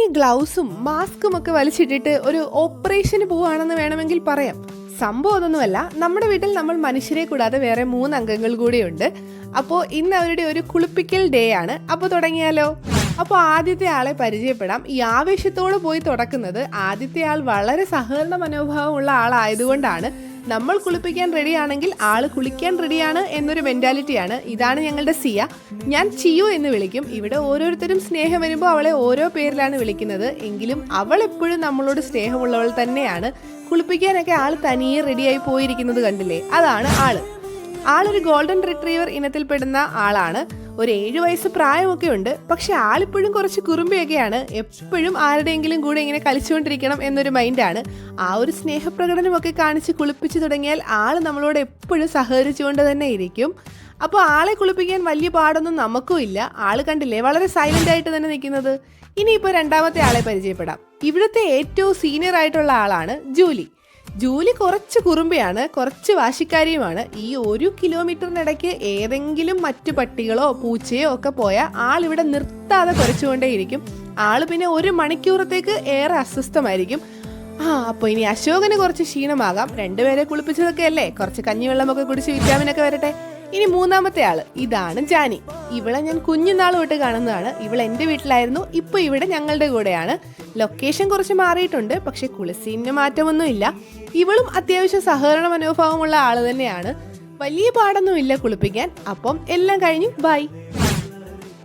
ഈ ഗ്ലൗസും മാസ്കും ഒക്കെ വലിച്ചിട്ടിട്ട് ഒരു ഓപ്പറേഷന് പോവാണെന്ന് വേണമെങ്കിൽ പറയാം. സംഭവം അതൊന്നുമല്ല, നമ്മുടെ വീട്ടിൽ നമ്മൾ മനുഷ്യരെ കൂടാതെ വേറെ 3 അംഗങ്ങൾ കൂടിയുണ്ട്. അപ്പോൾ ഇന്ന് അവരുടെ ഒരു കുളിപ്പിക്കൽ ഡേ ആണ്. അപ്പോൾ തുടങ്ങിയാലോ? അപ്പോൾ ആദ്യത്തെ ആളെ പരിചയപ്പെടാം. ഈ ആവേശത്തോട് പോയി തുടക്കുന്നത് ആദ്യത്തെ ആൾ വളരെ സഹകരണ മനോഭാവമുള്ള ആളായതുകൊണ്ടാണ്. നമ്മൾ കുളിപ്പിക്കാൻ റെഡിയാണെങ്കിൽ ആള് കുളിക്കാൻ റെഡിയാണ് എന്നൊരു മെന്റാലിറ്റിയാണ്. ഇതാണ് ഞങ്ങളുടെ സിയ. ഞാൻ ചിയു എന്ന് വിളിക്കും. ഇവിടെ ഓരോരുത്തരും സ്നേഹം വരുമ്പോൾ അവളെ ഓരോ പേരിലാണ് വിളിക്കുന്നത്. എങ്കിലും അവൾ എപ്പോഴും നമ്മളോട് സ്നേഹമുള്ളവൾ തന്നെയാണ്. കുളിപ്പിക്കാനൊക്കെ ആൾ തനിയെ റെഡിയായി പോയിരിക്കുന്നത് കണ്ടില്ലേ? അതാണ് ആളൊരു ഗോൾഡൻ റിട്രീവർ ഇനത്തിൽപ്പെടുന്ന ആളാണ്. ഒരു 7 വയസ്സ് പ്രായമൊക്കെ ഉണ്ട്. പക്ഷെ ആളിപ്പോഴും കുറച്ച് കുറുമ്പിയൊക്കെയാണ്. എപ്പോഴും ആരുടെയെങ്കിലും കൂടെ ഇങ്ങനെ കളിച്ചുകൊണ്ടിരിക്കണം എന്നൊരു മൈൻഡാണ്. ആ ഒരു സ്നേഹപ്രകടനമൊക്കെ കാണിച്ച് കുളിപ്പിച്ചു തുടങ്ങിയാൽ ആള് നമ്മളോട് എപ്പോഴും സഹകരിച്ചുകൊണ്ട് തന്നെ ഇരിക്കും. അപ്പോൾ ആളെ കുളിപ്പിക്കാൻ വലിയ പാടൊന്നും നമുക്കും ഇല്ല. ആള് കണ്ടില്ലേ, വളരെ സൈലന്റ് ആയിട്ട് തന്നെ നിൽക്കുന്നത്. ഇനിയിപ്പോൾ രണ്ടാമത്തെ ആളെ പരിചയപ്പെടാം. ഇവിടുത്തെ ഏറ്റവും സീനിയർ ആയിട്ടുള്ള ആളാണ് ജൂലി കുറച്ച് കുറുമ്പിയാണ്, കുറച്ച് വാശിക്കാരിയുമാണ്. ഈ 1 കിലോമീറ്ററിനിടയ്ക്ക് ഏതെങ്കിലും മറ്റു പട്ടികളോ പൂച്ചയോ ഒക്കെ പോയാൽ ആളിവിടെ നിർത്താതെ കുരച്ചുകൊണ്ടേയിരിക്കും. ആള് പിന്നെ 1 മണിക്കൂറത്തേക്ക് ഏറെ അസ്വസ്ഥമായിരിക്കും. അപ്പോൾ ഇനി അശോകന് കുറച്ച് ക്ഷീണമാകാം. 2 പേരെ കുളിപ്പിച്ചതൊക്കെ അല്ലേ, കുറച്ച് കഞ്ഞിവെള്ളമൊക്കെ കുടിച്ച് വിറ്റാമിനൊക്കെ വരട്ടെ. ഇനി മൂന്നാമത്തെ ആള്, ഇതാണ് ജാനി. ഇവളെ ഞാൻ കുഞ്ഞുനാൾ തൊട്ട് കാണുന്നതാണ്. ഇവൾ എൻ്റെ വീട്ടിലായിരുന്നു, ഇപ്പോൾ ഇവിടെ ഞങ്ങളുടെ കൂടെയാണ്. ലൊക്കേഷൻ കുറച്ച് മാറിയിട്ടുണ്ട്, പക്ഷെ കുളിസീനിന് മാറ്റമൊന്നും ഇല്ല. ഇവളും അത്യാവശ്യം സഹകരണ മനോഭാവമുള്ള ആള് തന്നെയാണ്. വലിയ പാടൊന്നും ഇല്ല കുളിപ്പിക്കാൻ. അപ്പം എല്ലാം കഴിഞ്ഞു, ബൈ.